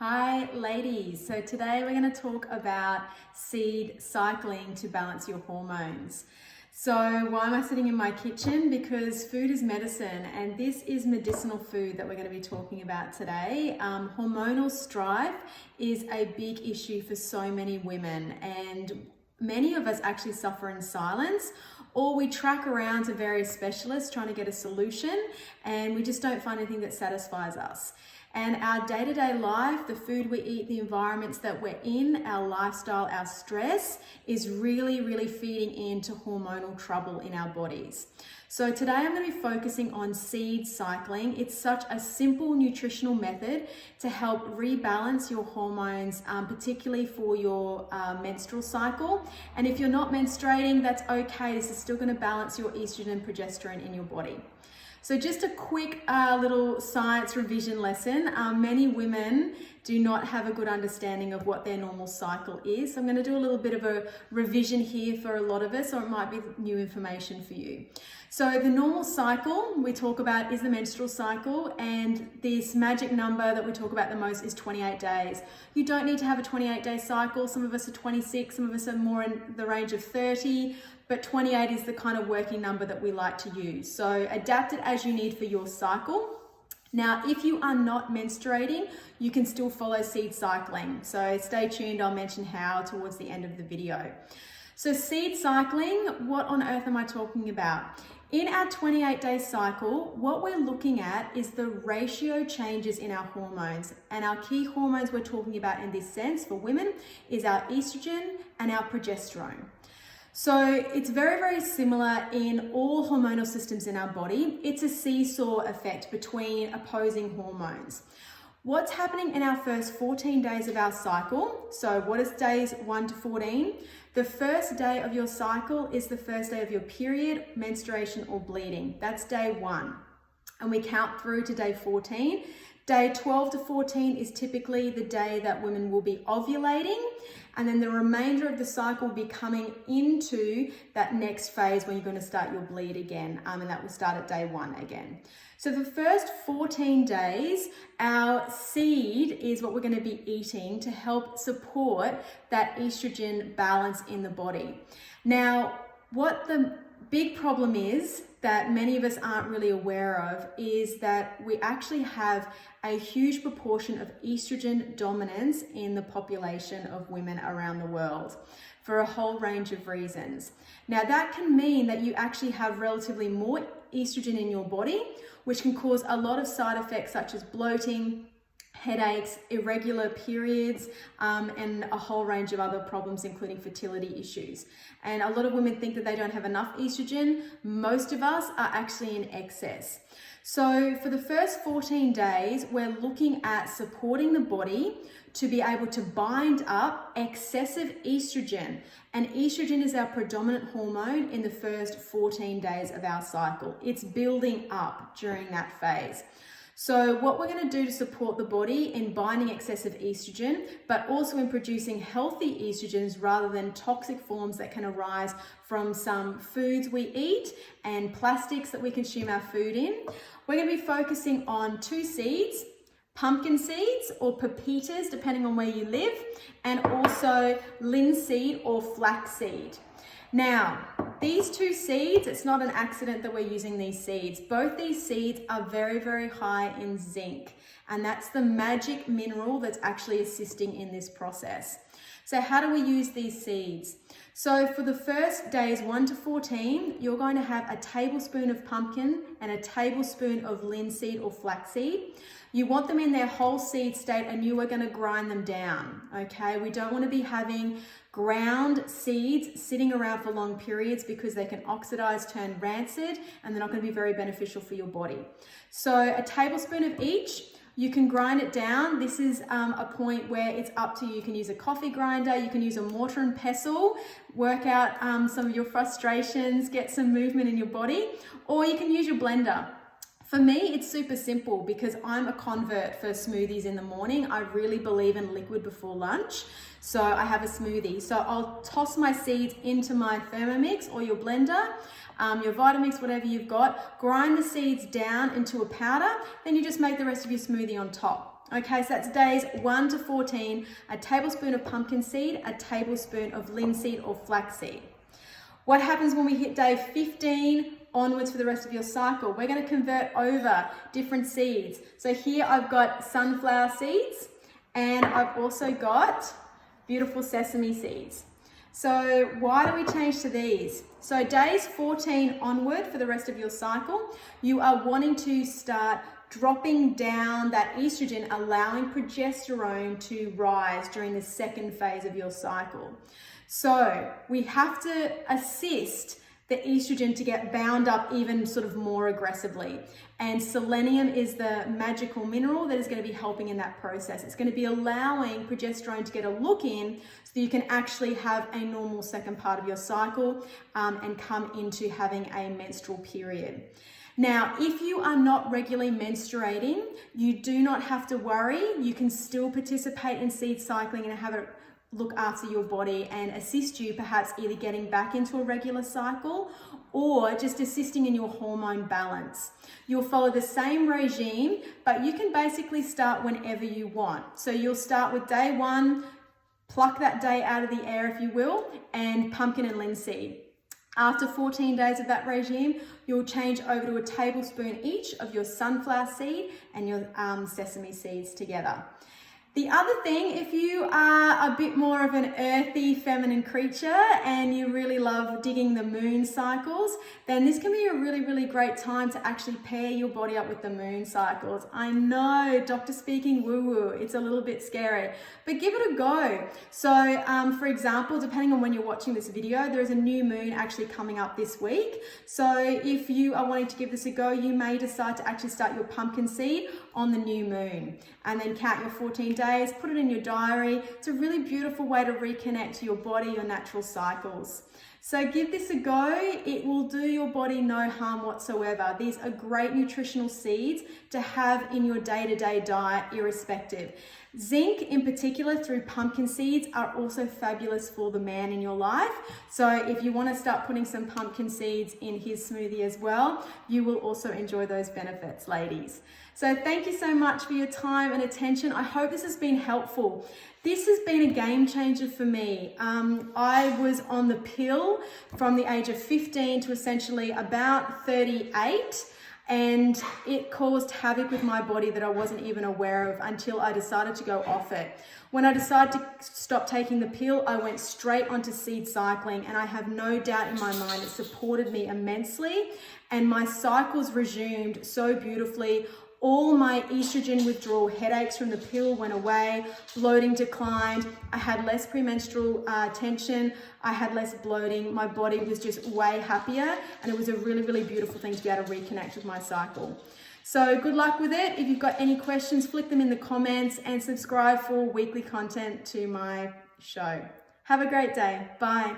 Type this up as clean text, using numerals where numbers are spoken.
Hi ladies, so today we're going to talk about seed cycling to balance your hormones. So why am I sitting in my kitchen? Because food is medicine, and this is medicinal food that we're going to be talking about today. Hormonal strife is a big issue for so many women, and many of us actually suffer in silence, or we track around to various specialists trying to get a solution, and we just don't find anything that satisfies us. And our day-to-day life, the food we eat, the environments that we're in, our lifestyle, our stress is really feeding into hormonal trouble in our bodies. So today I'm going to be focusing on seed cycling. It's such a simple nutritional method to help rebalance your hormones, particularly for your menstrual cycle. And if you're not menstruating, that's okay. This is still going to balance your estrogen and progesterone in your body. So just a quick little science revision lesson. Many women do not have a good understanding of what their normal cycle is. So I'm going to do a little bit of a revision here for a lot of us, or it might be new information for you. So the normal cycle we talk about is the menstrual cycle, and this magic number that we talk about the most is 28 days. You don't need to have a 28-day cycle. Some of us are 26, some of us are more in the range of 30, but 28 is the kind of working number that we like to use. So adapt it as you need for your cycle. Now, if you are not menstruating, you can still follow seed cycling. So stay tuned, I'll mention how towards the end of the video. So seed cycling, what on earth am I talking about? In our 28-day cycle, what we're looking at is the ratio changes in our hormones. And our key hormones we're talking about in this sense for women is our estrogen and our progesterone. So it's very similar in all hormonal systems in our body. It's a seesaw effect between opposing hormones. What's happening in our first 14 days of our cycle? So what is days 1 to 14? The first day of your cycle is the first day of your period, menstruation, or bleeding. That's day 1. And we count through to day 14. Day 12 to 14 is typically the day that women will be ovulating, and then the remainder of the cycle will be coming into that next phase when you're going to start your bleed again, and that will start at day 1 again. So the first 14 days, our seed is what we're going to be eating to help support that estrogen balance in the body. Now, what the big problem is that many of us aren't really aware of is that we actually have a huge proportion of estrogen dominance in the population of women around the world for a whole range of reasons. Now that can mean that you actually have relatively more estrogen in your body, which can cause a lot of side effects such as bloating, headaches, irregular periods, and a whole range of other problems, including fertility issues. And a lot of women think that they don't have enough estrogen. Most of us are actually in excess. So for the first 14 days, we're looking at supporting the body to be able to bind up excessive estrogen. And estrogen is our predominant hormone in the first 14 days of our cycle. It's building up during that phase. So what we're going to do to support the body in binding excessive estrogen, but also in producing healthy estrogens rather than toxic forms that can arise from some foods we eat and plastics that we consume our food in, we're going to be focusing on 2 seeds, pumpkin seeds or pepitas, depending on where you live, and also linseed or flax seed. Now, these 2 seeds, it's not an accident that we're using these seeds. Both these seeds are very high in zinc, and that's the magic mineral that's actually assisting in this process. So how do we use these seeds? So for the first days 1 to 14, you're going to have a tablespoon of pumpkin and a tablespoon of linseed or flaxseed. You want them in their whole seed state, and you are going to grind them down, okay? We don't want to be having ground seeds sitting around for long periods because they can oxidize, turn rancid, and they're not going to be very beneficial for your body. So a tablespoon of each. You can grind it down. This is a point where it's up to you. You can use a coffee grinder, you can use a mortar and pestle, work out some of your frustrations, get some movement in your body, or you can use your blender. For me, it's super simple because I'm a convert for smoothies in the morning. I really believe in liquid before lunch. So I have a smoothie. So I'll toss my seeds into my Thermomix or your blender, your Vitamix, whatever you've got, grind the seeds down into a powder, then you just make the rest of your smoothie on top. Okay, so that's days 1 to 14, a tablespoon of pumpkin seed, a tablespoon of linseed or flaxseed. What happens when we hit day 15 onwards for the rest of your cycle? We're going to convert over different seeds. So here I've got sunflower seeds, and I've also got beautiful sesame seeds. So why do we change to these? So days 14 onward for the rest of your cycle, you are wanting to start dropping down that estrogen, allowing progesterone to rise during the second phase of your cycle. So we have to assist the estrogen to get bound up even sort of more aggressively. And selenium is the magical mineral that is going to be helping in that process. It's going to be allowing progesterone to get a look in so that you can actually have a normal second part of your cycle and come into having a menstrual period. Now, if you are not regularly menstruating, you do not have to worry. You can still participate in seed cycling and have a look after your body and assist you perhaps either getting back into a regular cycle or just assisting in your hormone balance. You'll follow the same regime, but you can basically start whenever you want. So you'll start with day 1, pluck that day out of the air, if you will, and pumpkin and linseed. After 14 days of that regime, you'll change over to a tablespoon each of your sunflower seed and your sesame seeds together. The other thing, if you are a bit more of an earthy, feminine creature and you really love digging the moon cycles, then this can be a really, really great time to actually pair your body up with the moon cycles. I know, doctor speaking woo-woo, it's a little bit scary, but give it a go. So, for example, depending on when you're watching this video, there is a new moon actually coming up this week. So if you are wanting to give this a go, you may decide to actually start your pumpkin seed on the new moon and then count your 14 days, put it in your diary. It's a really beautiful way to reconnect to your body, your natural cycles. So give this a go. It will do your body no harm whatsoever. These are great nutritional seeds to have in your day-to-day diet, irrespective. Zinc in particular through pumpkin seeds are also fabulous for the man in your life. So if you want to start putting some pumpkin seeds in his smoothie as well, you will also enjoy those benefits, ladies. So thank you so much for your time and attention. I hope this has been helpful. This has been a game changer for me. I was on the pill from the age of 15 to essentially about 38. And it caused havoc with my body that I wasn't even aware of until I decided to go off it. When I decided to stop taking the pill, I went straight onto seed cycling, and I have no doubt in my mind it supported me immensely, and my cycles resumed so beautifully. All my estrogen withdrawal headaches from the pill went away, bloating declined, I had less premenstrual tension, I had less bloating, my body was just way happier, and it was a really, really beautiful thing to be able to reconnect with my cycle. So good luck with it. If you've got any questions, flick them in the comments and subscribe for weekly content to my show. Have a great day. Bye.